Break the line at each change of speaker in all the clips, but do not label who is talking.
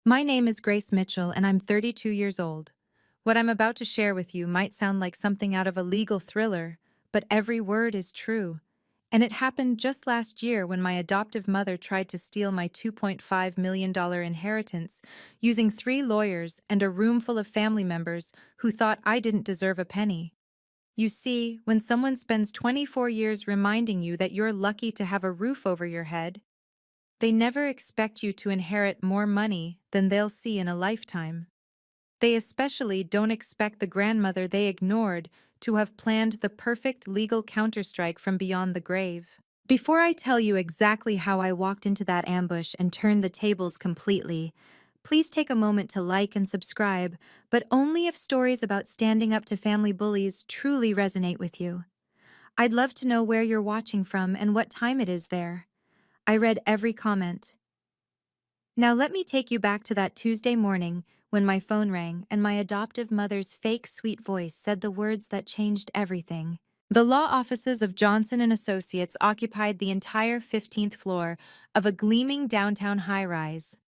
My name is Grace Mitchell, and I'm 32 years old. What I'm about to share with you might sound like something out of a legal thriller, but every word is true. And it happened just last year when my adoptive mother tried to steal my $2.5 million inheritance using 3 lawyers and a room full of family members who thought I didn't deserve a penny. You see, when someone spends 24 years reminding you that you're lucky to have a roof over your head, they never expect you to inherit more money than they'll see in a lifetime. They especially don't expect the grandmother they ignored to have planned the perfect legal counterstrike from beyond the grave. Before I tell you exactly how I walked into that ambush and turned the tables completely, please take a moment to like and subscribe, but only if stories about standing up to family bullies truly resonate with you. I'd love to know where you're watching from and what time it is there. I read every comment. Now let me take you back to that Tuesday morning when my phone rang and my adoptive mother's fake sweet voice said the words that changed everything. The law offices of Johnson and Associates occupied the entire 15th floor of a gleaming downtown high-rise.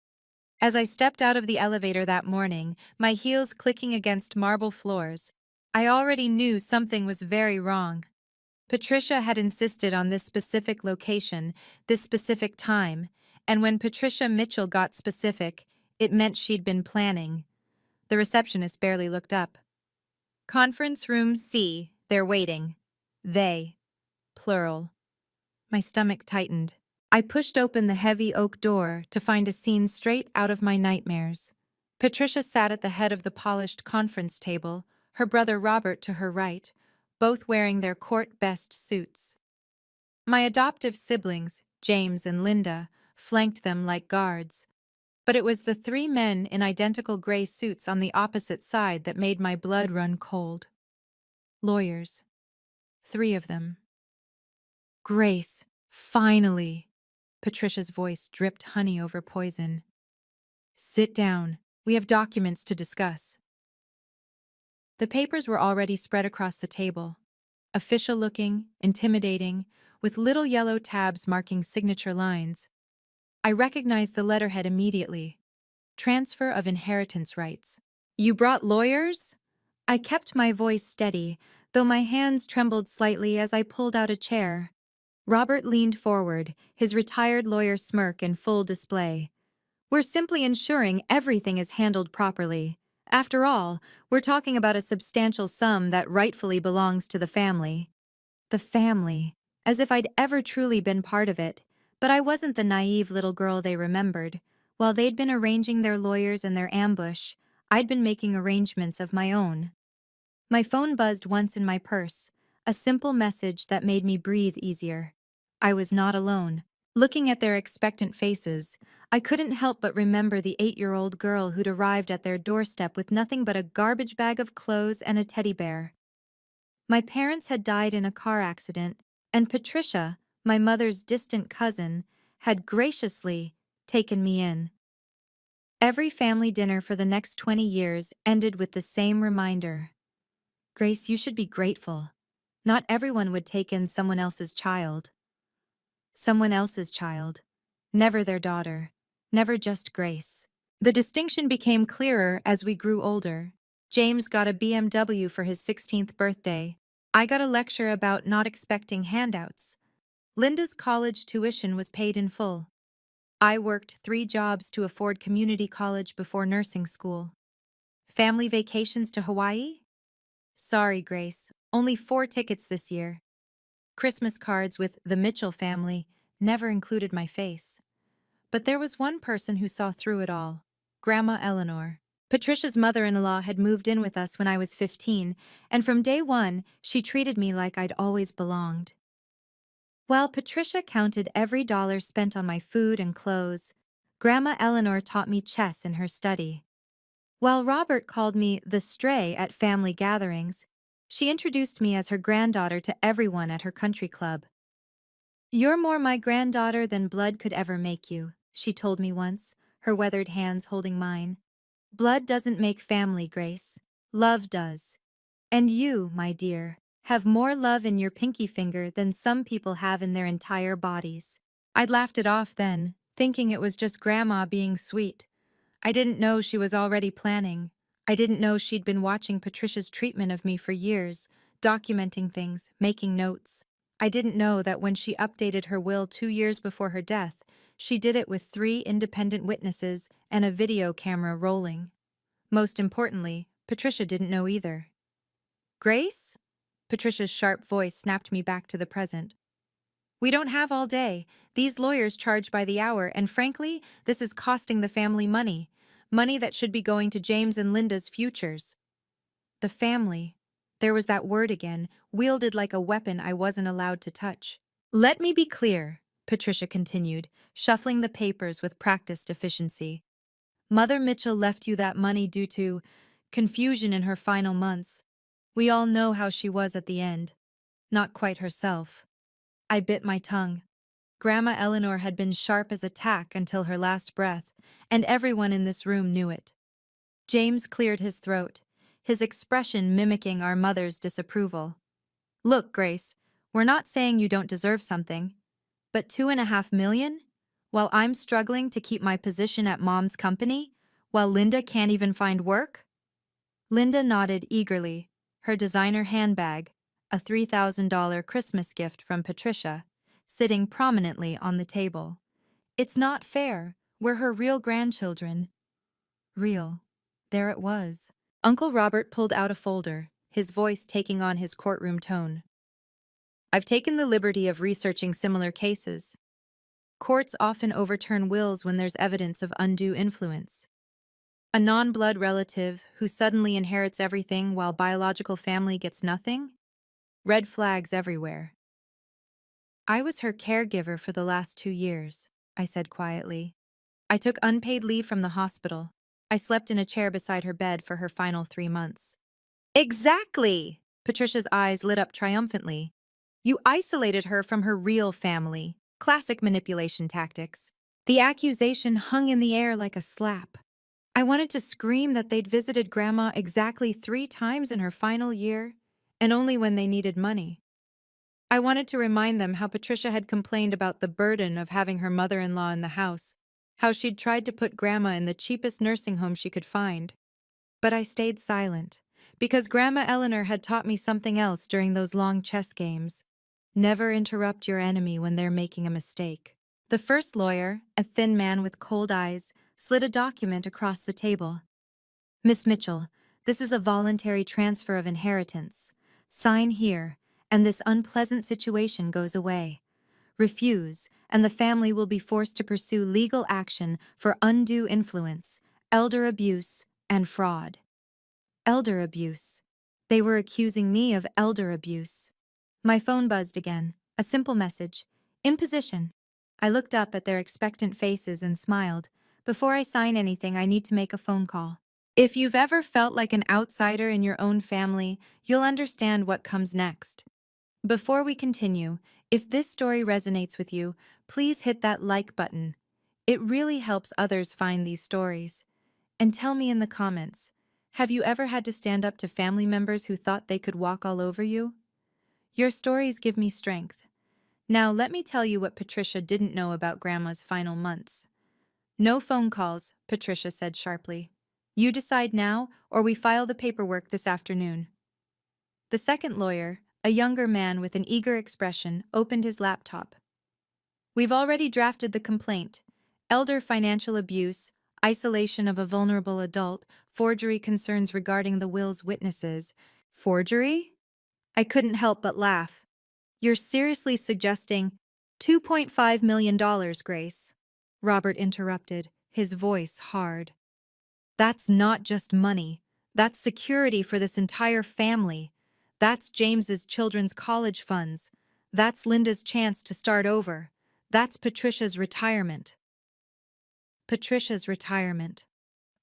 As I stepped out of the elevator that morning, my heels clicking against marble floors, I already knew something was very wrong. Patricia had insisted on this specific location, this specific time, and when Patricia Mitchell got specific, it meant she'd been planning. The receptionist barely looked up. Conference room C, they're waiting. They. Plural. My stomach tightened. I pushed open the heavy oak door to find a scene straight out of my nightmares. Patricia sat at the head of the polished conference table, her brother Robert to her right, both wearing their court-best suits. My adoptive siblings, James and Linda, flanked them like guards. But it was the 3 men in identical gray suits on the opposite side that made my blood run cold. Lawyers. 3 of them. Grace, finally! Patricia's voice dripped honey over poison. Sit down. We have documents to discuss. The papers were already spread across the table. Official-looking, intimidating, with little yellow tabs marking signature lines. I recognized the letterhead immediately. Transfer of inheritance rights. You brought lawyers? I kept my voice steady, though my hands trembled slightly as I pulled out a chair. Robert leaned forward, his retired lawyer smirk in full display. We're simply ensuring everything is handled properly. After all, we're talking about a substantial sum that rightfully belongs to the family. The family. As if I'd ever truly been part of it. But I wasn't the naive little girl they remembered. While they'd been arranging their lawyers and their ambush, I'd been making arrangements of my own. My phone buzzed once in my purse, a simple message that made me breathe easier. I was not alone. Looking at their expectant faces, I couldn't help but remember the 8-year-old girl who'd arrived at their doorstep with nothing but a garbage bag of clothes and a teddy bear. My parents had died in a car accident, and Patricia, my mother's distant cousin, had graciously taken me in. Every family dinner for the next 20 years ended with the same reminder. Grace, you should be grateful. Not everyone would take in someone else's child. Someone else's child. Never their daughter. Never just Grace. The distinction became clearer as we grew older. James got a BMW for his 16th birthday. I got a lecture about not expecting handouts. Linda's college tuition was paid in full. I worked 3 jobs to afford community college before nursing school. Family vacations to Hawaii? Sorry, Grace, only 4 tickets this year. Christmas cards with the Mitchell family never included my face. But there was one person who saw through it all. Grandma Eleanor. Patricia's mother-in-law had moved in with us when I was 15, and from day one, she treated me like I'd always belonged. While Patricia counted every dollar spent on my food and clothes, Grandma Eleanor taught me chess in her study. While Robert called me the stray at family gatherings, she introduced me as her granddaughter to everyone at her country club. You're more my granddaughter than blood could ever make you, she told me once, her weathered hands holding mine. Blood doesn't make family, Grace. Love does. And you, my dear, have more love in your pinky finger than some people have in their entire bodies. I'd laughed it off then, thinking it was just Grandma being sweet. I didn't know she was already planning. I didn't know she'd been watching Patricia's treatment of me for years, documenting things, making notes. I didn't know that when she updated her will 2 years before her death, she did it with 3 independent witnesses and a video camera rolling. Most importantly, Patricia didn't know either. Grace? Patricia's sharp voice snapped me back to the present. We don't have all day. These lawyers charge by the hour, and frankly, this is costing the family money. Money that should be going to James and Linda's futures. The family. There was that word again, wielded like a weapon I wasn't allowed to touch. Let me be clear, Patricia continued, shuffling the papers with practiced efficiency. Mother Mitchell left you that money due to confusion in her final months. We all know how she was at the end. Not quite herself. I bit my tongue. Grandma Eleanor had been sharp as a tack until her last breath, and everyone in this room knew it. James cleared his throat, his expression mimicking our mother's disapproval. Look, Grace, we're not saying you don't deserve something, but 2.5 million? While I'm struggling to keep my position at Mom's company? While Linda can't even find work? Linda nodded eagerly, her designer handbag, a $3,000 Christmas gift from Patricia, sitting prominently on the table. It's not fair. We're her real grandchildren. Real. There it was. Uncle Robert pulled out a folder, his voice taking on his courtroom tone. I've taken the liberty of researching similar cases. Courts often overturn wills when there's evidence of undue influence. A non-blood relative who suddenly inherits everything while biological family gets nothing? Red flags everywhere. I was her caregiver for the last 2 years, I said quietly. I took unpaid leave from the hospital. I slept in a chair beside her bed for her final 3 months. Exactly! Patricia's eyes lit up triumphantly. You isolated her from her real family. Classic manipulation tactics. The accusation hung in the air like a slap. I wanted to scream that they'd visited Grandma exactly 3 times in her final year, and only when they needed money. I wanted to remind them how Patricia had complained about the burden of having her mother-in-law in the house, how she'd tried to put Grandma in the cheapest nursing home she could find. But I stayed silent, because Grandma Eleanor had taught me something else during those long chess games. Never interrupt your enemy when they're making a mistake. The first lawyer, a thin man with cold eyes, slid a document across the table. Miss Mitchell, this is a voluntary transfer of inheritance. Sign here, and this unpleasant situation goes away. Refuse, and the family will be forced to pursue legal action for undue influence, elder abuse, and fraud. Elder abuse. They were accusing me of elder abuse. My phone buzzed again, a simple message. Imposition. I looked up at their expectant faces and smiled. Before I sign anything, I need to make a phone call. If you've ever felt like an outsider in your own family, you'll understand what comes next. Before we continue, if this story resonates with you, please hit that like button. It really helps others find these stories. And tell me in the comments, have you ever had to stand up to family members who thought they could walk all over you? Your stories give me strength. Now let me tell you what Patricia didn't know about Grandma's final months. No phone calls, Patricia said sharply. You decide now, or we file the paperwork this afternoon. The second lawyer, a younger man with an eager expression, opened his laptop. We've already drafted the complaint. Elder financial abuse, isolation of a vulnerable adult, forgery concerns regarding the will's witnesses. Forgery? I couldn't help but laugh. You're seriously suggesting $2.5 million, Grace? Robert interrupted, his voice hard. That's not just money. That's security for this entire family. That's James's children's college funds. That's Linda's chance to start over. That's Patricia's retirement. Patricia's retirement.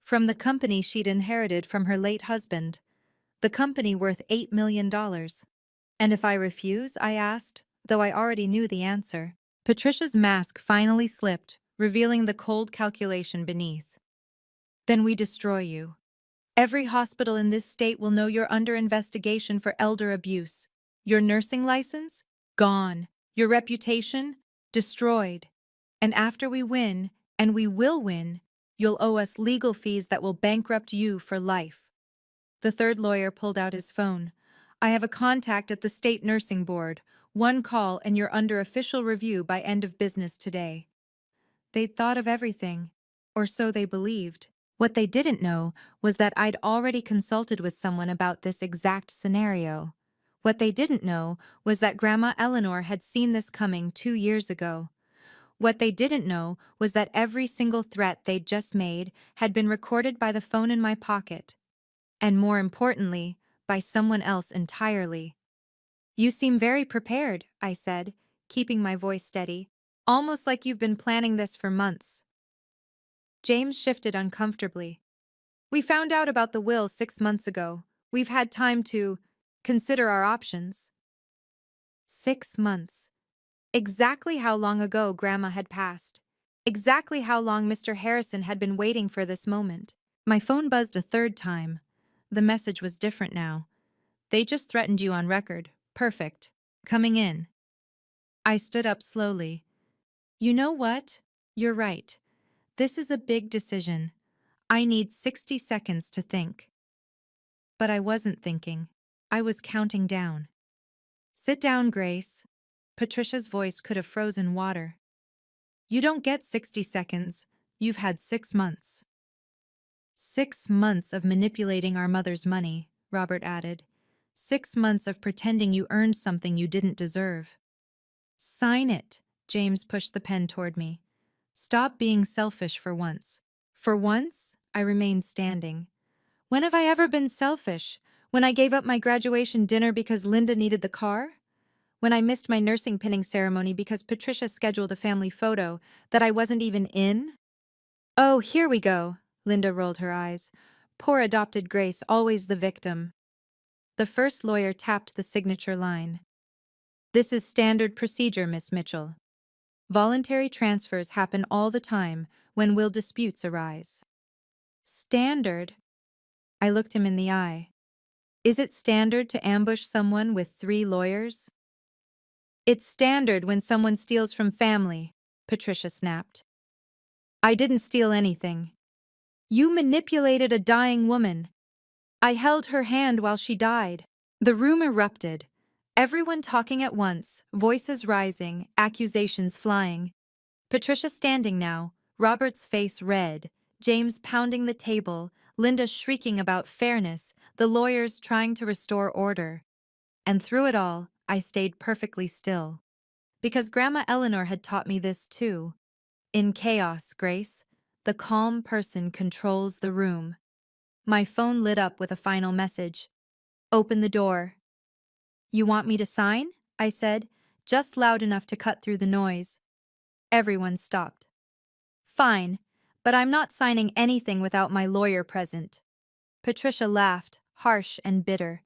From the company she'd inherited from her late husband. The company worth $8 million. And if I refuse, I asked, though I already knew the answer. Patricia's mask finally slipped, revealing the cold calculation beneath. Then we destroy you. Every hospital in this state will know you're under investigation for elder abuse. Your nursing license? Gone. Your reputation? Destroyed. And after we win, and we will win, You'll owe us legal fees that will bankrupt you for life." The third lawyer pulled out his phone. "I have a contact at the state nursing board. One call and you're under official review by end of business today." They'd thought of everything, or so they believed. What they didn't know was that I'd already consulted with someone about this exact scenario. What they didn't know was that Grandma Eleanor had seen this coming 2 years ago. What they didn't know was that every single threat they'd just made had been recorded by the phone in my pocket. And more importantly, by someone else entirely. "You seem very prepared," I said, keeping my voice steady. "Almost like you've been planning this for months." James shifted uncomfortably. "We found out about the will 6 months ago. We've had time to consider our options." 6 months. Exactly how long ago Grandma had passed. Exactly how long Mr. Harrison had been waiting for this moment. My phone buzzed a third time. The message was different now. "They just threatened you on record. Perfect. Coming in." I stood up slowly. "You know what? You're right. This is a big decision. I need 60 seconds to think." But I wasn't thinking. I was counting down. "Sit down, Grace." Patricia's voice could have frozen water. "You don't get 60 seconds. You've had 6 months." 6 months of manipulating our mother's money, Robert added. 6 months of pretending you earned something you didn't deserve. "Sign it." James pushed the pen toward me. "Stop being selfish for once." For once, I remained standing. When have I ever been selfish? When I gave up my graduation dinner because Linda needed the car? When I missed my nursing pinning ceremony because Patricia scheduled a family photo that I wasn't even in? "Oh, here we go." Linda rolled her eyes. "Poor adopted Grace, always the victim." The first lawyer tapped the signature line. "This is standard procedure, Miss Mitchell. Voluntary transfers happen all the time when will disputes arise." Standard? I looked him in the eye. "Is it standard to ambush someone with 3 lawyers?" "It's standard when someone steals from family," Patricia snapped. "I didn't steal anything." "You manipulated a dying woman." "I held her hand while she died." The room erupted. Everyone talking at once, voices rising, accusations flying. Patricia standing now, Robert's face red, James pounding the table, Linda shrieking about fairness, the lawyers trying to restore order. And through it all, I stayed perfectly still. Because Grandma Eleanor had taught me this too. In chaos, Grace, the calm person controls the room. My phone lit up with a final message. "Open the door." "You want me to sign?" I said, just loud enough to cut through the noise. Everyone stopped. "Fine, but I'm not signing anything without my lawyer present." Patricia laughed, harsh and bitter.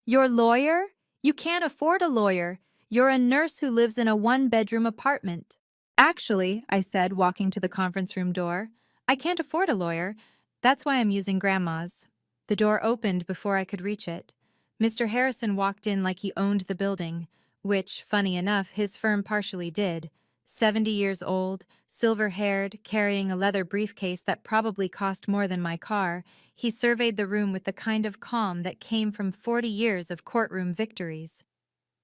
"Your lawyer? You can't afford a lawyer. You're a nurse who lives in a one-bedroom apartment." "Actually," I said, walking to the conference room door, "I can't afford a lawyer. That's why I'm using Grandma's." The door opened before I could reach it. Mr. Harrison walked in like he owned the building, which, funny enough, his firm partially did. 70 years old, silver-haired, carrying a leather briefcase that probably cost more than my car, he surveyed the room with the kind of calm that came from 40 years of courtroom victories.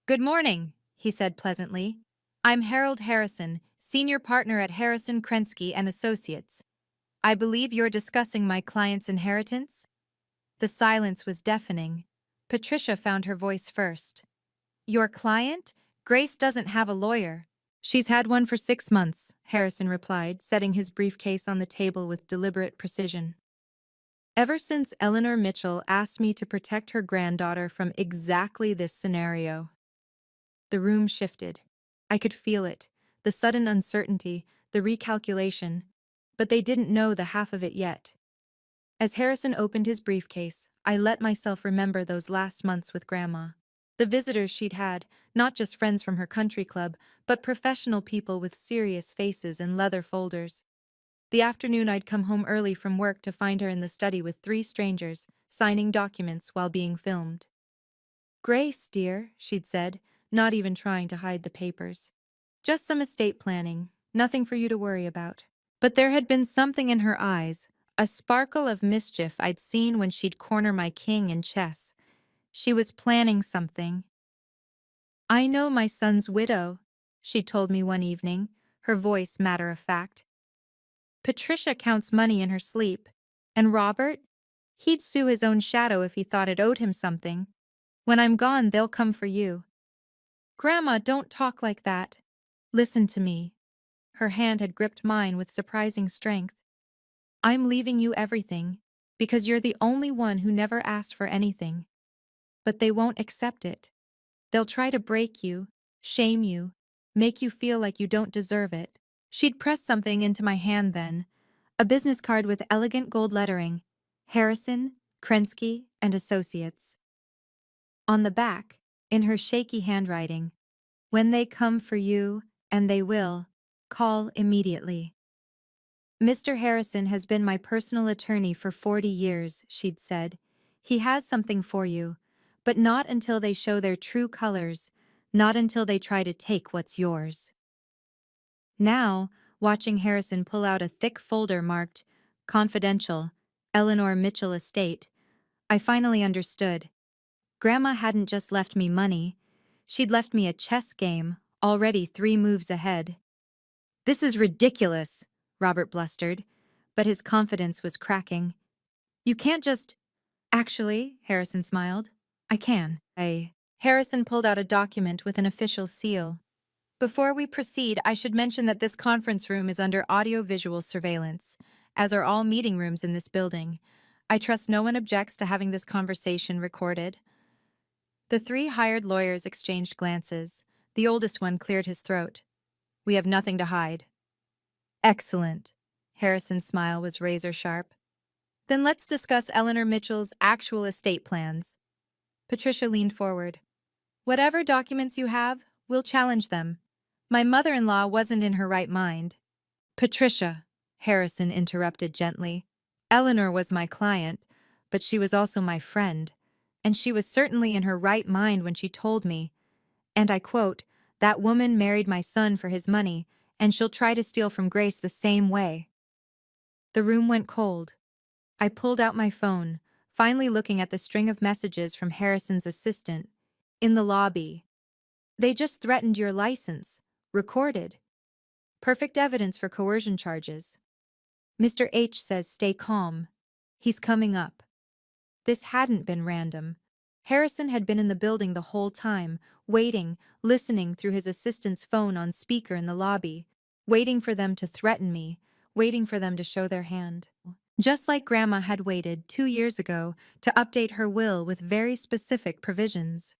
"Good morning," he said pleasantly. "I'm Harold Harrison, senior partner at Harrison, Krensky and Associates. I believe you're discussing my client's inheritance?" The silence was deafening. Patricia found her voice first. "Your client? Grace doesn't have a lawyer." "She's had one for 6 months," Harrison replied, setting his briefcase on the table with deliberate precision. "Ever since Eleanor Mitchell asked me to protect her granddaughter from exactly this scenario." The room shifted. I could feel it, the sudden uncertainty, the recalculation, but they didn't know the half of it yet. As Harrison opened his briefcase, I let myself remember those last months with Grandma. The visitors she'd had, not just friends from her country club, but professional people with serious faces and leather folders. The afternoon I'd come home early from work to find her in the study with 3 strangers, signing documents while being filmed. "Grace, dear," she'd said, not even trying to hide the papers. "Just some estate planning, nothing for you to worry about." But there had been something in her eyes, a sparkle of mischief I'd seen when she'd corner my king in chess. She was planning something. "I know my son's widow," she told me one evening, her voice matter of fact. "Patricia counts money in her sleep. And Robert? He'd sue his own shadow if he thought it owed him something. When I'm gone, they'll come for you." "Grandma, don't talk like that. Listen to me." Her hand had gripped mine with surprising strength. "I'm leaving you everything, because you're the only one who never asked for anything. But they won't accept it. They'll try to break you, shame you, make you feel like you don't deserve it." She'd pressed something into my hand then, a business card with elegant gold lettering, Harrison, Krensky, and Associates. On the back, in her shaky handwriting, "When they come for you, and they will, call immediately." "Mr. Harrison has been my personal attorney for 40 years, she'd said. "He has something for you, but not until they show their true colors, not until they try to take what's yours." Now, watching Harrison pull out a thick folder marked Confidential, Eleanor Mitchell Estate, I finally understood. Grandma hadn't just left me money, she'd left me a chess game, already 3 moves ahead. "This is ridiculous," Robert blustered, but his confidence was cracking. "You can't just—" "Actually," Harrison smiled, "I can." Harrison pulled out a document with an official seal. "Before we proceed, I should mention that this conference room is under audio-visual surveillance, as are all meeting rooms in this building. I trust no one objects to having this conversation recorded." The 3 hired lawyers exchanged glances. The oldest one cleared his throat. "We have nothing to hide." "Excellent." Harrison's smile was razor-sharp. "Then let's discuss Eleanor Mitchell's actual estate plans." Patricia leaned forward. "Whatever documents you have, we'll challenge them. My mother-in-law wasn't in her right mind." "Patricia," Harrison interrupted gently. "Eleanor was my client, but she was also my friend, and she was certainly in her right mind when she told me, and I quote, 'That woman married my son for his money, and she'll try to steal from Grace the same way.'" The room went cold. I pulled out my phone, finally looking at the string of messages from Harrison's assistant. "In the lobby. They just threatened your license. Recorded. Perfect evidence for coercion charges. Mr. H says stay calm. He's coming up." This hadn't been random. Harrison had been in the building the whole time, waiting, listening through his assistant's phone on speaker in the lobby, waiting for them to threaten me, waiting for them to show their hand. Just like Grandma had waited 2 years ago to update her will with very specific provisions.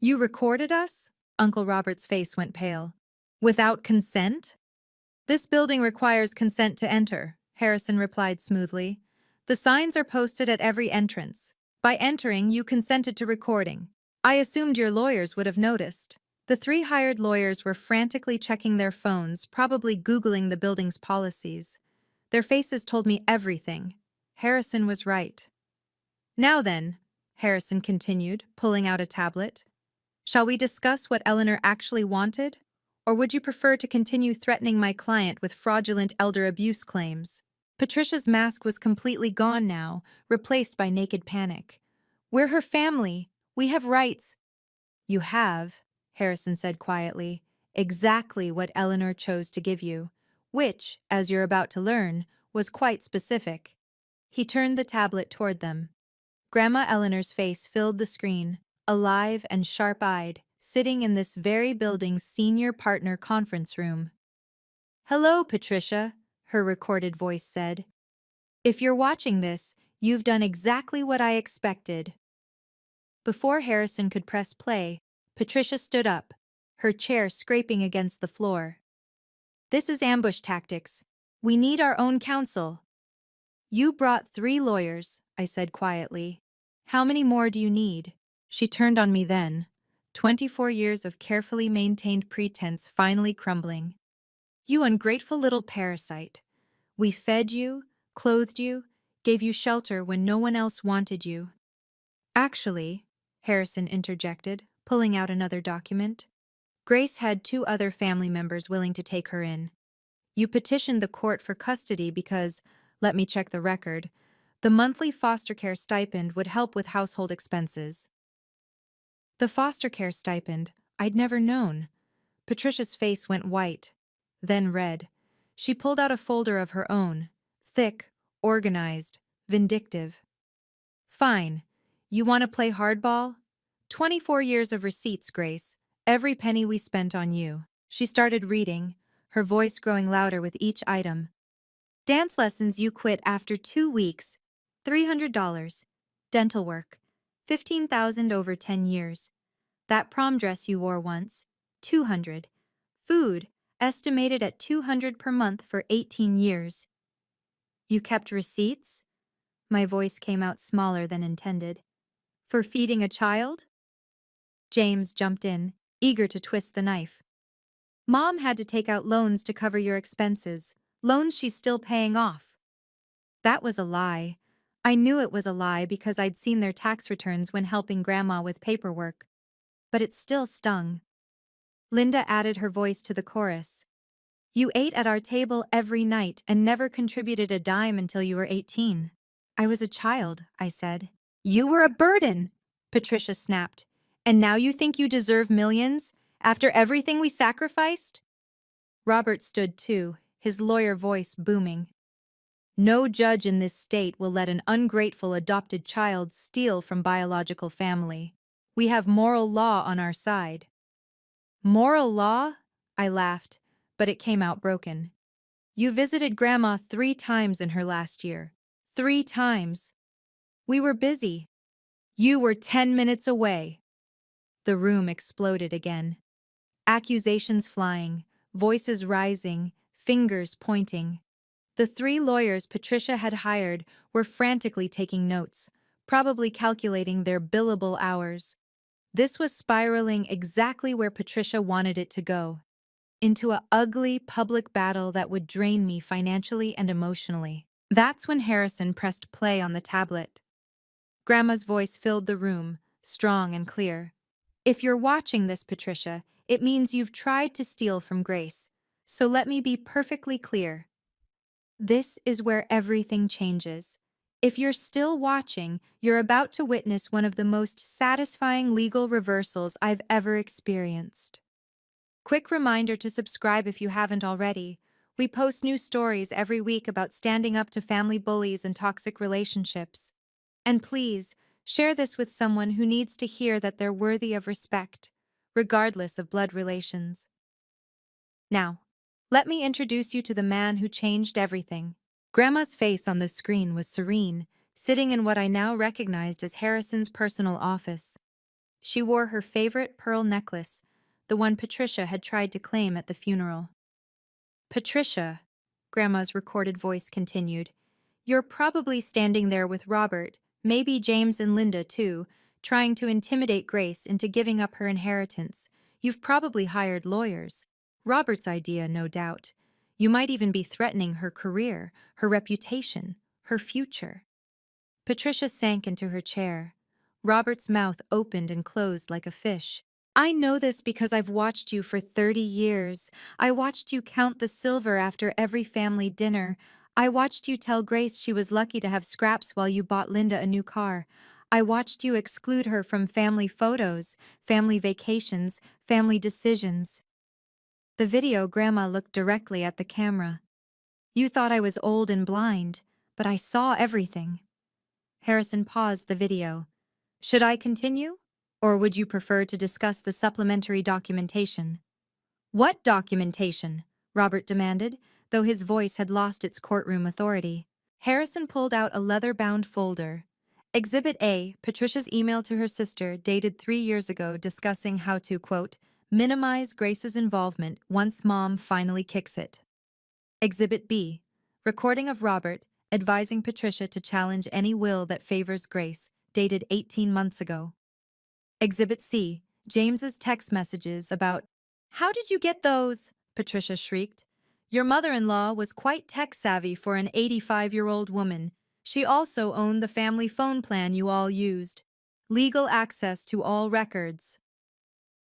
"You recorded us?" Uncle Robert's face went pale. "Without consent?" "This building requires consent to enter," Harrison replied smoothly. "The signs are posted at every entrance. By entering, you consented to recording. I assumed your lawyers would have noticed." The 3 hired lawyers were frantically checking their phones, probably Googling the building's policies. Their faces told me everything. Harrison was right. "Now then," Harrison continued, pulling out a tablet, "shall we discuss what Eleanor actually wanted? Or would you prefer to continue threatening my client with fraudulent elder abuse claims?" Patricia's mask was completely gone now, replaced by naked panic. "We're her family. We have rights." "You have," Harrison said quietly, "exactly what Eleanor chose to give you, which, as you're about to learn, was quite specific." He turned the tablet toward them. Grandma Eleanor's face filled the screen, alive and sharp-eyed, sitting in this very building's senior partner conference room. "Hello, Patricia," her recorded voice said. "If you're watching this, you've done exactly what I expected." Before Harrison could press play, Patricia stood up, her chair scraping against the floor. "This is ambush tactics. We need our own counsel." "You brought 3 lawyers," I said quietly. "How many more do you need?" She turned on me then, 24 years of carefully maintained pretense finally crumbling. "You ungrateful little parasite. We fed you, clothed you, gave you shelter when no one else wanted you." "Actually," Harrison interjected, pulling out another document, "Grace had 2 other family members willing to take her in. You petitioned the court for custody because, let me check the record, the monthly foster care stipend would help with household expenses. The foster care stipend, I'd never known. Patricia's face went white, then red. She pulled out a folder of her own, thick, organized, vindictive. Fine. You want to play hardball? 24 years of receipts, Grace. Every penny we spent on you. She started reading, her voice growing louder with each item. Dance lessons you quit after 2 weeks. $300. Dental work. 15,000 over 10 years. That prom dress you wore once. 200. Food, estimated at 200 per month for 18 years. You kept receipts? My voice came out smaller than intended. For feeding a child? James jumped in, eager to twist the knife. Mom had to take out loans to cover your expenses, loans she's still paying off. That was a lie. I knew it was a lie because I'd seen their tax returns when helping Grandma with paperwork. But it still stung. Linda added her voice to the chorus. You ate at our table every night and never contributed a dime until you were 18. I was a child, I said. You were a burden, Patricia snapped. And now you think you deserve millions? After everything we sacrificed? Robert stood too, his lawyer voice booming. No judge in this state will let an ungrateful adopted child steal from biological family. We have moral law on our side. Moral law? I laughed, but it came out broken. You visited Grandma 3 times in her last year. 3 times. We were busy. You were 10 minutes away. The room exploded again. Accusations flying, voices rising, fingers pointing. The 3 lawyers Patricia had hired were frantically taking notes, probably calculating their billable hours. This was spiraling exactly where Patricia wanted it to go, into a ugly public battle that would drain me financially and emotionally. That's when Harrison pressed play on the tablet. Grandma's voice filled the room, strong and clear. If you're watching this, Patricia, it means you've tried to steal from Grace. So let me be perfectly clear. This is where everything changes. If you're still watching, you're about to witness one of the most satisfying legal reversals I've ever experienced. Quick reminder to subscribe if you haven't already. We post new stories every week about standing up to family bullies and toxic relationships. And please, share this with someone who needs to hear that they're worthy of respect, regardless of blood relations. Now, let me introduce you to the man who changed everything. Grandma's face on the screen was serene, sitting in what I now recognized as Harrison's personal office. She wore her favorite pearl necklace, the one Patricia had tried to claim at the funeral. Patricia, Grandma's recorded voice continued, you're probably standing there with Robert, maybe James and Linda too, trying to intimidate Grace into giving up her inheritance. You've probably hired lawyers. Robert's idea, no doubt. You might even be threatening her career, her reputation, her future. Patricia sank into her chair. Robert's mouth opened and closed like a fish. I know this because I've watched you for 30 years. I watched you count the silver after every family dinner. I watched you tell Grace she was lucky to have scraps while you bought Linda a new car. I watched you exclude her from family photos, family vacations, family decisions. The video, Grandma looked directly at the camera. You thought I was old and blind, but I saw everything. Harrison paused the video. Should I continue? Or would you prefer to discuss the supplementary documentation? What documentation? Robert demanded, though his voice had lost its courtroom authority. Harrison pulled out a leather-bound folder. Exhibit A, Patricia's email to her sister, dated 3 years ago, discussing how to, quote, minimize Grace's involvement once Mom finally kicks it. Exhibit B, recording of Robert, advising Patricia to challenge any will that favors Grace, dated 18 months ago. Exhibit C, James's text messages about, how did you get those? Patricia shrieked. Your mother-in-law was quite tech-savvy for an 85-year-old woman. She also owned the family phone plan you all used. Legal access to all records.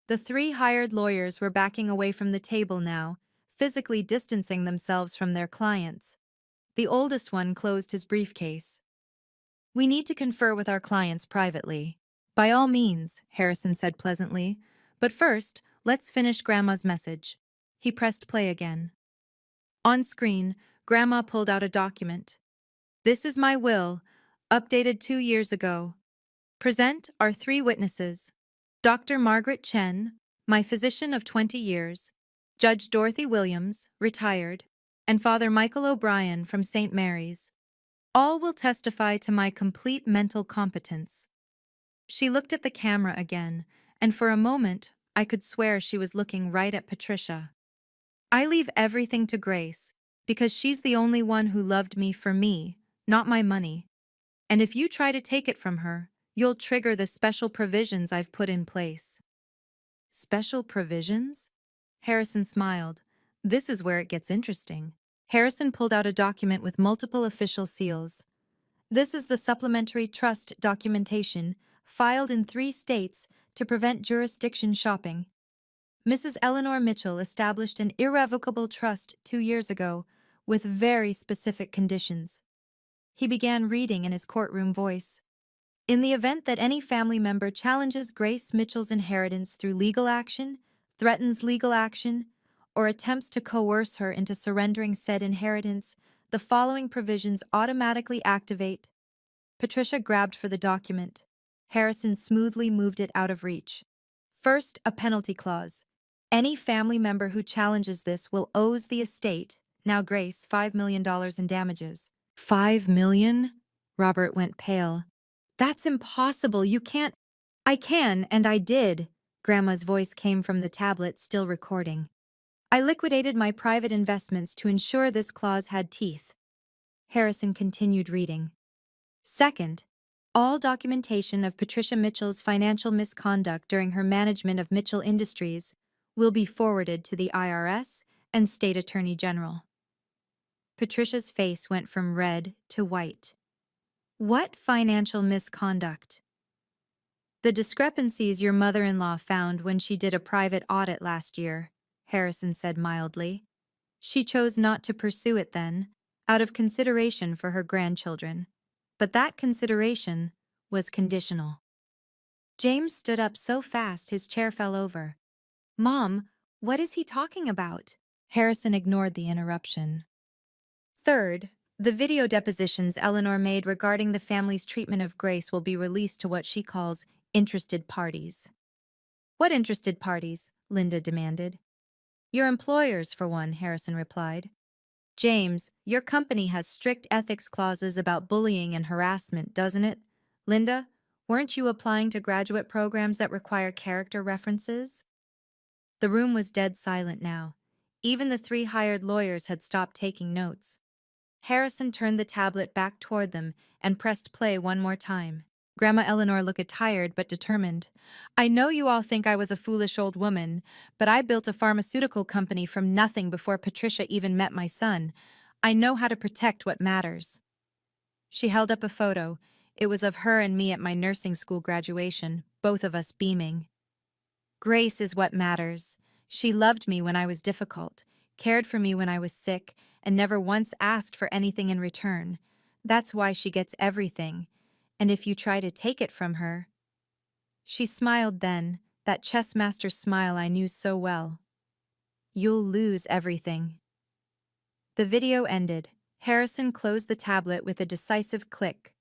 The 3 hired lawyers were backing away from the table now, physically distancing themselves from their clients. The oldest one closed his briefcase. "We need to confer with our clients privately." "By all means," Harrison said pleasantly. "But first, let's finish Grandma's message." He pressed play again. On screen, Grandma pulled out a document. "This is my will, updated 2 years ago. Present our three witnesses: Dr. Margaret Chen, my physician of 20 years, Judge Dorothy Williams, retired, and Father Michael O'Brien from St. Mary's. All will testify to my complete mental competence." She looked at the camera again, and for a moment, I could swear she was looking right at Patricia. "I leave everything to Grace, because she's the only one who loved me for me, not my money. And if you try to take it from her, you'll trigger the special provisions I've put in place." "Special provisions?" Harrison smiled. "This is where it gets interesting." Harrison pulled out a document with multiple official seals. "This is the supplementary trust documentation, filed in 3 states to prevent jurisdiction shopping. Mrs. Eleanor Mitchell established an irrevocable trust 2 years ago, with very specific conditions." He began reading in his courtroom voice. "In the event that any family member challenges Grace Mitchell's inheritance through legal action, threatens legal action, or attempts to coerce her into surrendering said inheritance, the following provisions automatically activate." Patricia grabbed for the document. Harrison smoothly moved it out of reach. "First, a penalty clause. Any family member who challenges this will owes the estate, now Grace, $5 million in damages." $5 million? Robert went pale. "That's impossible. You can't—" "I can, and I did." Grandma's voice came from the tablet still recording. "I liquidated my private investments to ensure this clause had teeth." Harrison continued reading. "Second, all documentation of Patricia Mitchell's financial misconduct during her management of Mitchell Industries will be forwarded to the IRS and State Attorney General." Patricia's face went from red to white. "What financial misconduct?" "The discrepancies your mother-in-law found when she did a private audit last year," Harrison said mildly. "She chose not to pursue it then, out of consideration for her grandchildren. But that consideration was conditional." James stood up so fast his chair fell over. "Mom, what is he talking about?" Harrison ignored the interruption. "Third, the video depositions Eleanor made regarding the family's treatment of Grace will be released to what she calls interested parties." "What interested parties?" Linda demanded. "Your employers, for one," Harrison replied. "James, your company has strict ethics clauses about bullying and harassment, doesn't it? Linda, weren't you applying to graduate programs that require character references?" The room was dead silent now. Even the 3 hired lawyers had stopped taking notes. Harrison turned the tablet back toward them and pressed play one more time. Grandma Eleanor looked tired but determined. "I know you all think I was a foolish old woman, but I built a pharmaceutical company from nothing before Patricia even met my son. I know how to protect what matters." She held up a photo. It was of her and me at my nursing school graduation, both of us beaming. "Grace is what matters. She loved me when I was difficult, cared for me when I was sick, and never once asked for anything in return. That's why she gets everything. And if you try to take it from her—" She smiled then, that chess master smile I knew so well. "You'll lose everything." The video ended. Harrison closed the tablet with a decisive click.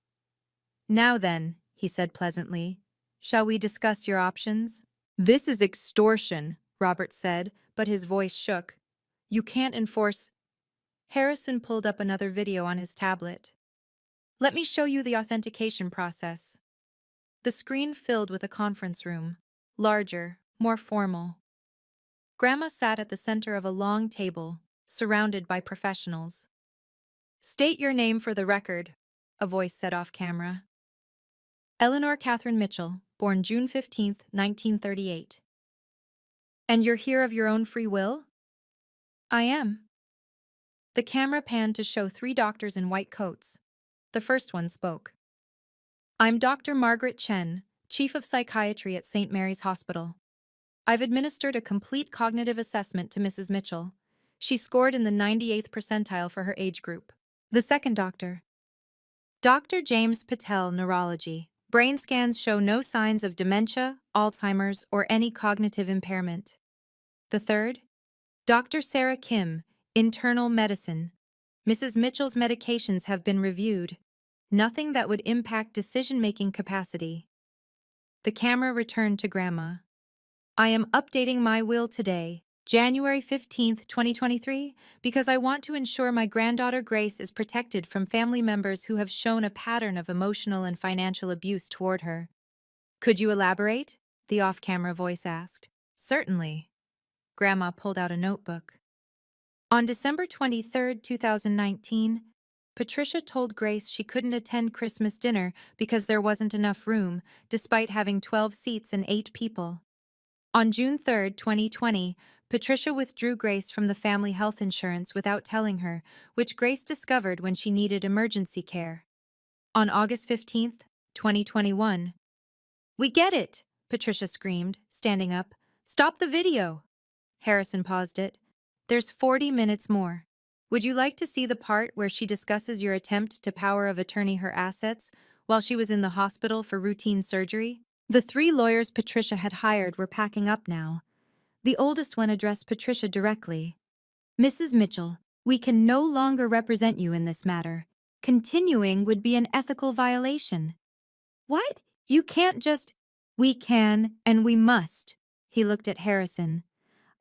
"Now then," he said pleasantly, "shall we discuss your options?" "This is extortion," Robert said, but his voice shook. "You can't enforce—" Harrison pulled up another video on his tablet. "Let me show you the authentication process." The screen filled with a conference room, larger, more formal. Grandma sat at the center of a long table, surrounded by professionals. "State your name for the record," a voice said off camera. "Eleanor Catherine Mitchell, born June 15, 1938. "And you're here of your own free will?" "I am." The camera panned to show 3 doctors in white coats. The first one spoke. "I'm Dr. Margaret Chen, Chief of Psychiatry at St. Mary's Hospital. I've administered a complete cognitive assessment to Mrs. Mitchell. She scored in the 98th percentile for her age group. The second doctor, Dr. James Patel, neurology. Brain scans show no signs of dementia, Alzheimer's, or any cognitive impairment. The third, Dr. Sarah Kim, internal medicine. Mrs. Mitchell's medications have been reviewed. Nothing that would impact decision-making capacity. The camera returned to Grandma. I am updating my will today, January 15th, 2023, because I want to ensure my granddaughter Grace is protected from family members who have shown a pattern of emotional and financial abuse toward her. Could you elaborate? The off-camera voice asked. Certainly. Grandma pulled out a notebook. On December 23, 2019, Patricia told Grace she couldn't attend Christmas dinner because there wasn't enough room, despite having 12 seats and 8 people. On June 3, 2020, Patricia withdrew Grace from the family health insurance without telling her, which Grace discovered when she needed emergency care. On August 15, 2021, "We get it!" Patricia screamed, standing up. "Stop the video!" Harrison paused it. "There's 40 minutes more. Would you like to see the part where she discusses your attempt to power of attorney her assets while she was in the hospital for routine surgery?" The 3 lawyers Patricia had hired were packing up now. The oldest one addressed Patricia directly. "Mrs. Mitchell, we can no longer represent you in this matter. Continuing would be an ethical violation." "What? You can't just—" "We can, and we must." He looked at Harrison.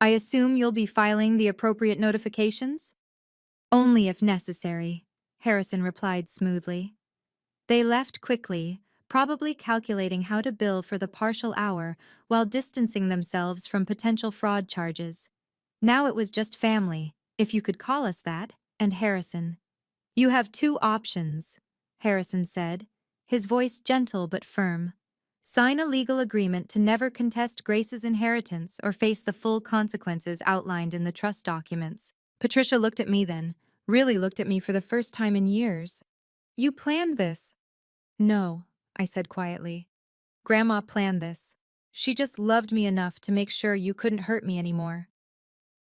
"I assume you'll be filing the appropriate notifications?" "Only if necessary," Harrison replied smoothly. They left quickly, probably calculating how to bill for the partial hour while distancing themselves from potential fraud charges. Now it was just family, if you could call us that, and Harrison. "You have 2 options," Harrison said, his voice gentle but firm. "Sign a legal agreement to never contest Grace's inheritance or face the full consequences outlined in the trust documents." Patricia looked at me then, really looked at me for the first time in years. "You planned this?" "No," I said quietly. "Grandma planned this. She just loved me enough to make sure you couldn't hurt me anymore."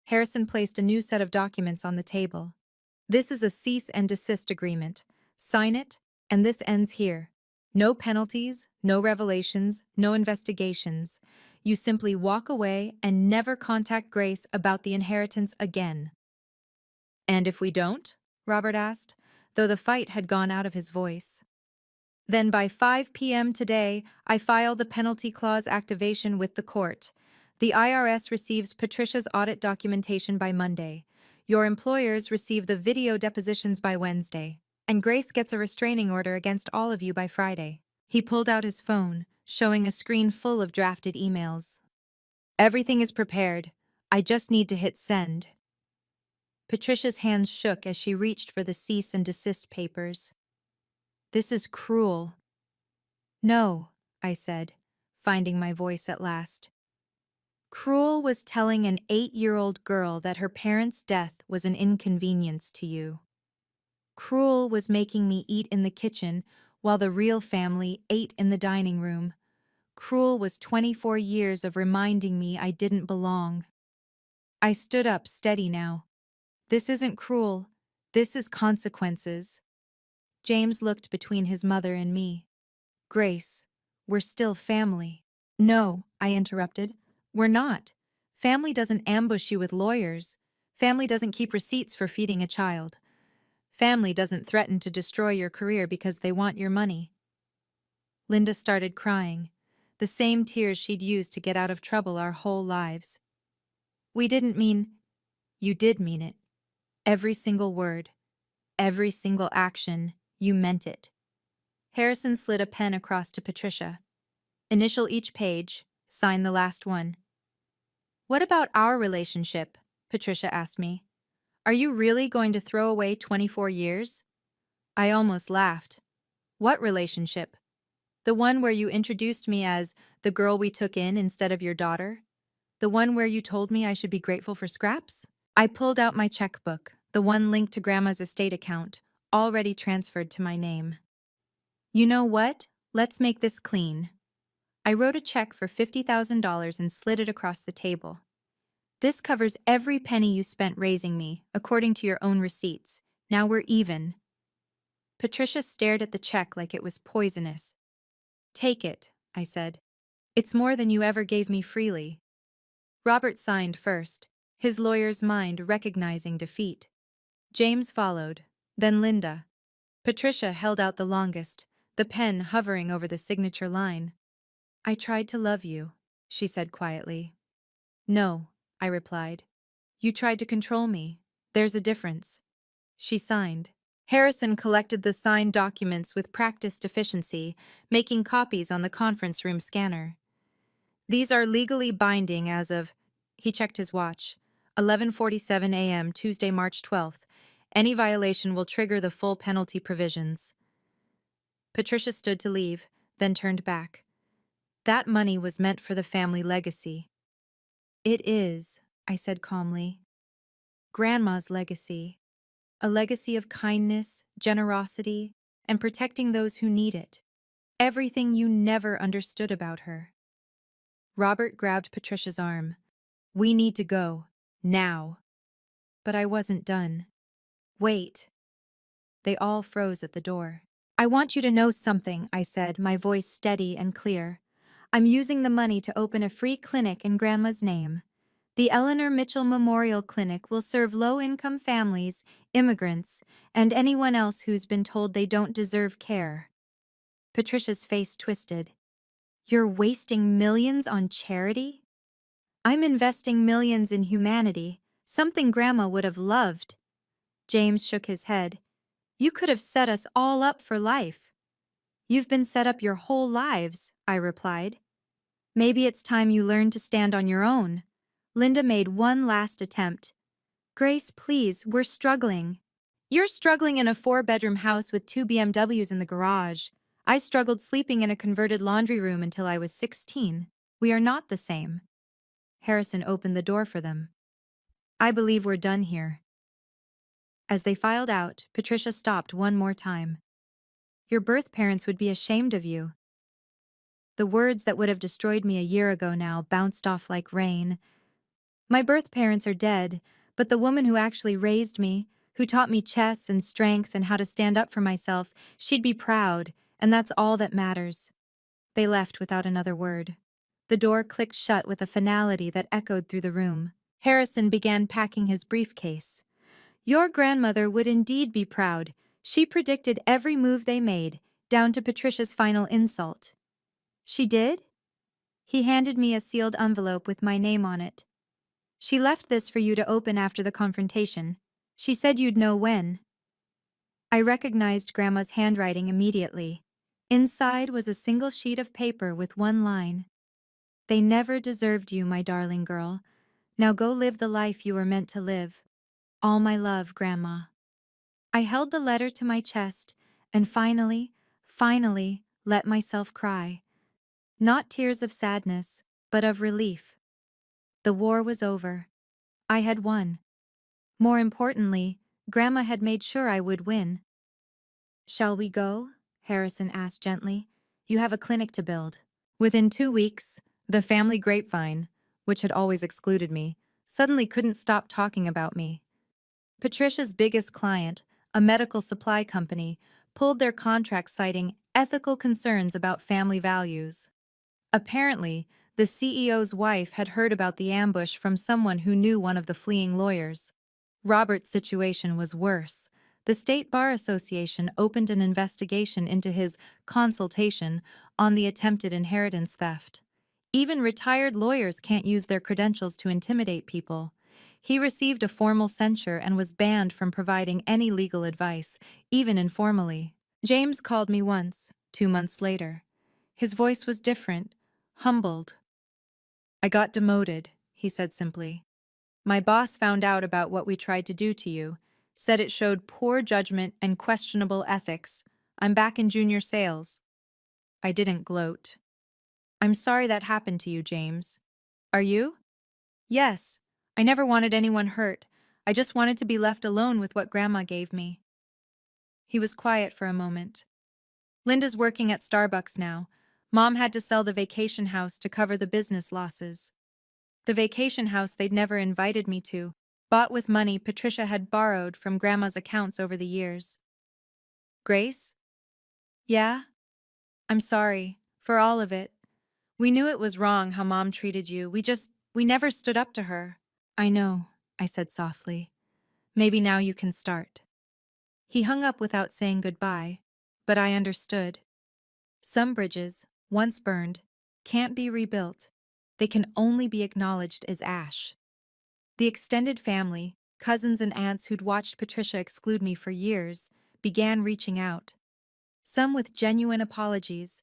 Harrison placed a new set of documents on the table. "This is a cease and desist agreement. Sign it, and this ends here. No penalties, no revelations, no investigations. You simply walk away and never contact Grace about the inheritance again." "And if we don't?" Robert asked, though the fight had gone out of his voice. "Then by 5 p.m. today, I file the penalty clause activation with the court. The IRS receives Patricia's audit documentation by Monday. Your employers receive the video depositions by Wednesday. And Grace gets a restraining order against all of you by Friday." He pulled out his phone, showing a screen full of drafted emails. "Everything is prepared. I just need to hit send." Patricia's hands shook as she reached for the cease and desist papers. "This is cruel." "No," I said, finding my voice at last. "Cruel was telling an 8-year-old girl that her parents' death was an inconvenience to you. Cruel was making me eat in the kitchen while the real family ate in the dining room. Cruel was 24 years of reminding me I didn't belong." I stood up, steady now. "This isn't cruel. This is consequences." James looked between his mother and me. "Grace, we're still family." "No," I interrupted. "We're not. Family doesn't ambush you with lawyers. Family doesn't keep receipts for feeding a child. Family doesn't threaten to destroy your career because they want your money." Linda started crying, the same tears she'd used to get out of trouble our whole lives. "We didn't mean—" "You did mean it. Every single word. Every single action. You meant it." Harrison slid a pen across to Patricia. "Initial each page, sign the last one." "What about our relationship?" Patricia asked me. "Are you really going to throw away 24 years?" I almost laughed. "What relationship? The one where you introduced me as the girl we took in instead of your daughter? The one where you told me I should be grateful for scraps?" I pulled out my checkbook, the one linked to Grandma's estate account, already transferred to my name. "You know what? Let's make this clean." I wrote a check for $50,000 and slid it across the table. This covers every penny you spent raising me, according to your own receipts. Now we're even. Patricia stared at the check like it was poisonous. Take it, I said. It's more than you ever gave me freely. Robert signed first, his lawyer's mind recognizing defeat. James followed, then Linda. Patricia held out the longest, the pen hovering over the signature line. I tried to love you, she said quietly. No, I replied. You tried to control me. There's a difference. She signed. Harrison collected the signed documents with practiced efficiency, making copies on the conference room scanner. These are legally binding as of, he checked his watch, 11:47 a.m. Tuesday, March 12th. Any violation will trigger the full penalty provisions. Patricia stood to leave, then turned back. That money was meant for the family legacy. It is, I said calmly. Grandma's legacy. A legacy of kindness, generosity, and protecting those who need it. Everything you never understood about her. Robert grabbed Patricia's arm. We need to go. Now. But I wasn't done. Wait. They all froze at the door. I want you to know something, I said, my voice steady and clear. I'm using the money to open a free clinic in Grandma's name. The Eleanor Mitchell Memorial Clinic will serve low-income families, immigrants, and anyone else who's been told they don't deserve care. Patricia's face twisted. You're wasting millions on charity? I'm investing millions in humanity, something Grandma would have loved. James shook his head. You could have set us all up for life. You've been set up your whole lives, I replied. Maybe it's time you learned to stand on your own. Linda made one last attempt. Grace, please, we're struggling. You're struggling in a 4-bedroom house with 2 BMWs in the garage. I struggled sleeping in a converted laundry room until I was 16. We are not the same. Harrison opened the door for them. I believe we're done here. As they filed out, Patricia stopped one more time. Your birth parents would be ashamed of you. The words that would have destroyed me a year ago now bounced off like rain. My birth parents are dead, but the woman who actually raised me, who taught me chess and strength and how to stand up for myself, she'd be proud, and that's all that matters. They left without another word. The door clicked shut with a finality that echoed through the room. Harrison began packing his briefcase. Your grandmother would indeed be proud. She predicted every move they made, down to Patricia's final insult. She did? He handed me a sealed envelope with my name on it. She left this for you to open after the confrontation. She said you'd know when. I recognized Grandma's handwriting immediately. Inside was a single sheet of paper with one line. They never deserved you, my darling girl. Now go live the life you were meant to live. All my love, Grandma. I held the letter to my chest and finally let myself cry. Not tears of sadness, but of relief. The war was over. I had won. More importantly, Grandma had made sure I would win. Shall we go? Harrison asked gently. You have a clinic to build. Within 2 weeks, the family grapevine, which had always excluded me, suddenly couldn't stop talking about me. Patricia's biggest client, a medical supply company, pulled their contract citing ethical concerns about family values. Apparently, the CEO's wife had heard about the ambush from someone who knew one of the fleeing lawyers. Robert's situation was worse. The State Bar Association opened an investigation into his consultation on the attempted inheritance theft. Even retired lawyers can't use their credentials to intimidate people. He received a formal censure and was banned from providing any legal advice, even informally. James called me once, 2 months later. His voice was different, humbled. I got demoted, he said simply. My boss found out about what we tried to do to you, said it showed poor judgment and questionable ethics. I'm back in junior sales. I didn't gloat. I'm sorry that happened to you, James. Are you? Yes. I never wanted anyone hurt. I just wanted to be left alone with what Grandma gave me. He was quiet for a moment. Linda's working at Starbucks now. Mom had to sell the vacation house to cover the business losses. The vacation house they'd never invited me to, bought with money Patricia had borrowed from Grandma's accounts over the years. Grace? Yeah? I'm sorry. For all of it. We knew it was wrong how Mom treated you. We never stood up to her. I know, I said softly. Maybe now you can start. He hung up without saying goodbye, but I understood. Some bridges, once burned, can't be rebuilt. They can only be acknowledged as ash. The extended family, cousins and aunts who'd watched Patricia exclude me for years, began reaching out. Some with genuine apologies,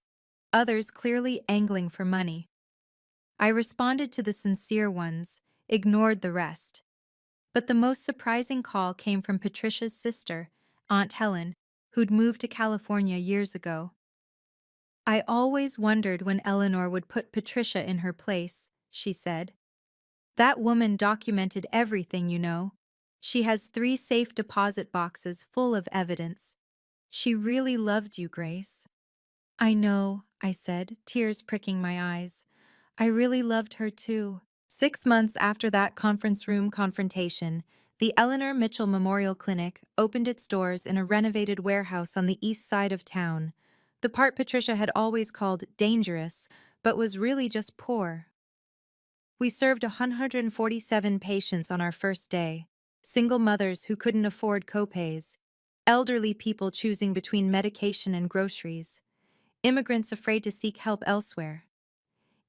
others clearly angling for money. I responded to the sincere ones, ignored the rest. But the most surprising call came from Patricia's sister, Aunt Helen, who'd moved to California years ago. I always wondered when Eleanor would put Patricia in her place, she said. That woman documented everything, you know. She has 3 safe deposit boxes full of evidence. She really loved you, Grace. I know, I said, tears pricking my eyes. I really loved her too. 6 months after that conference room confrontation, the Eleanor Mitchell Memorial Clinic opened its doors in a renovated warehouse on the east side of town, the part Patricia had always called dangerous, but was really just poor. We served 147 patients on our first day, single mothers who couldn't afford copays, elderly people choosing between medication and groceries, immigrants afraid to seek help elsewhere.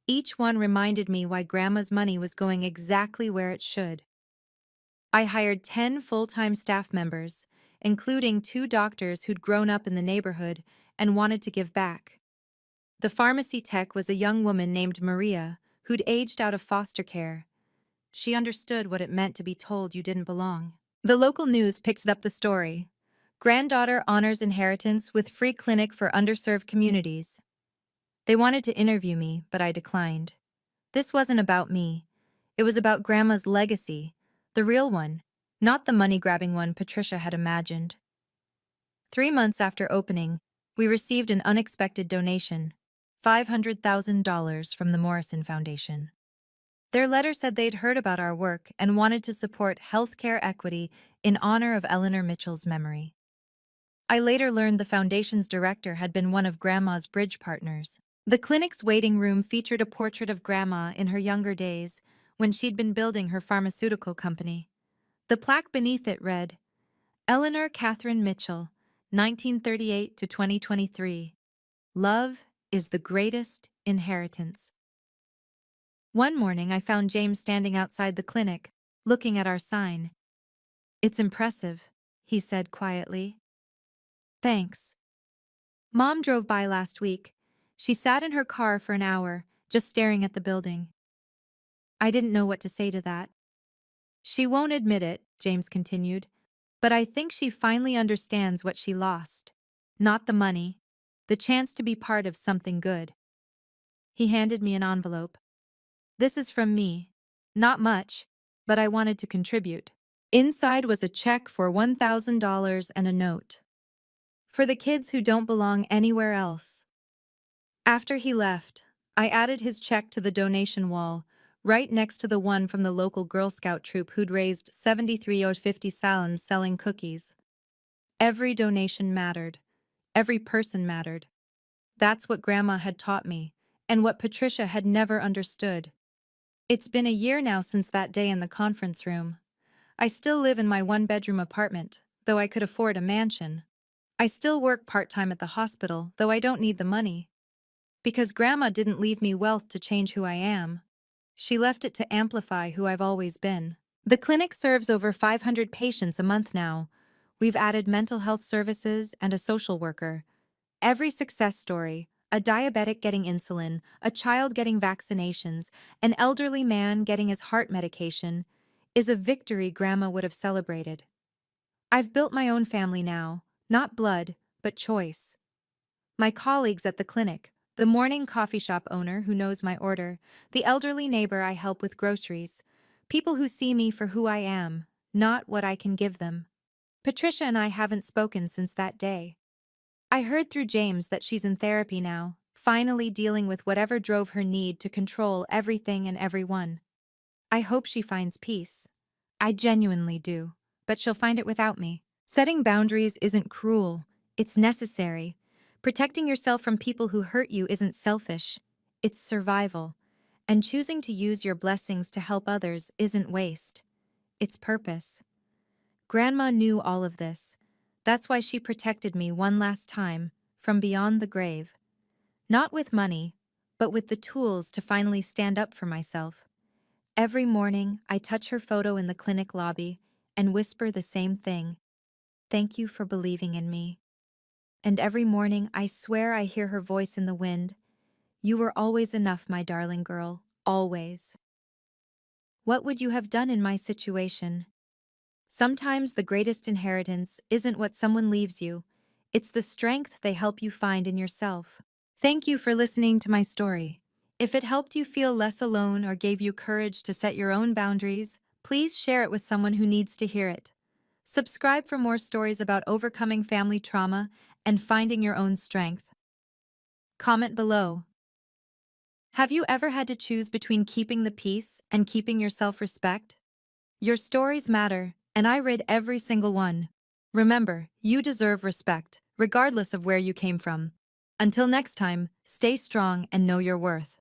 Each one reminded me why Grandma's money was going exactly where it should. I hired 10 full-time staff members, including 2 doctors who'd grown up in the neighborhood and wanted to give back. The pharmacy tech was a young woman named Maria, who'd aged out of foster care. She understood what it meant to be told you didn't belong. The local news picked up the story. Granddaughter honors inheritance with free clinic for underserved communities. They wanted to interview me, but I declined. This wasn't about me. It was about Grandma's legacy, the real one, not the money-grabbing one Patricia had imagined. 3 months after opening, we received an unexpected donation, $500,000 from the Morrison Foundation. Their letter said they'd heard about our work and wanted to support healthcare equity in honor of Eleanor Mitchell's memory. I later learned the foundation's director had been one of Grandma's bridge partners. The clinic's waiting room featured a portrait of Grandma in her younger days, when she'd been building her pharmaceutical company. The plaque beneath it read, Eleanor Catherine Mitchell, 1938 to 2023. Love is the greatest inheritance. One morning I found James standing outside the clinic, looking at our sign. It's impressive, he said quietly. Thanks. Mom drove by last week. She sat in her car for an hour, just staring at the building. I didn't know what to say to that. She won't admit it, James continued, but I think she finally understands what she lost. Not the money, the chance to be part of something good. He handed me an envelope. This is from me. Not much, but I wanted to contribute. Inside was a check for $1,000 and a note. For the kids who don't belong anywhere else. After he left, I added his check to the donation wall, right next to the one from the local Girl Scout troop who'd raised 73.50 salams selling cookies. Every donation mattered. Every person mattered. That's what Grandma had taught me, and what Patricia had never understood. It's been a year now since that day in the conference room. I still live in my 1-bedroom apartment, though I could afford a mansion. I still work part-time at the hospital, though I don't need the money. Because Grandma didn't leave me wealth to change who I am. She left it to amplify who I've always been. The clinic serves over 500 patients a month now. We've added mental health services and a social worker. Every success story, a diabetic getting insulin, a child getting vaccinations, an elderly man getting his heart medication, is a victory Grandma would have celebrated. I've built my own family now, not blood, but choice. My colleagues at the clinic, the morning coffee shop owner who knows my order, the elderly neighbor I help with groceries, people who see me for who I am, not what I can give them. Patricia and I haven't spoken since that day. I heard through James that she's in therapy now, finally dealing with whatever drove her need to control everything and everyone. I hope she finds peace. I genuinely do, but she'll find it without me. Setting boundaries isn't cruel, it's necessary. Protecting yourself from people who hurt you isn't selfish, it's survival. And choosing to use your blessings to help others isn't waste, it's purpose. Grandma knew all of this. That's why she protected me one last time, from beyond the grave. Not with money, but with the tools to finally stand up for myself. Every morning, I touch her photo in the clinic lobby and whisper the same thing: "Thank you for believing in me." And every morning, I swear I hear her voice in the wind: "You were always enough, my darling girl, always." What would you have done in my situation? Sometimes the greatest inheritance isn't what someone leaves you, it's the strength they help you find in yourself. Thank you for listening to my story. If it helped you feel less alone or gave you courage to set your own boundaries, please share it with someone who needs to hear it. Subscribe for more stories about overcoming family trauma and finding your own strength. Comment below. Have you ever had to choose between keeping the peace and keeping your self-respect? Your stories matter, and I read every single one. Remember, you deserve respect, regardless of where you came from. Until next time, stay strong and know your worth.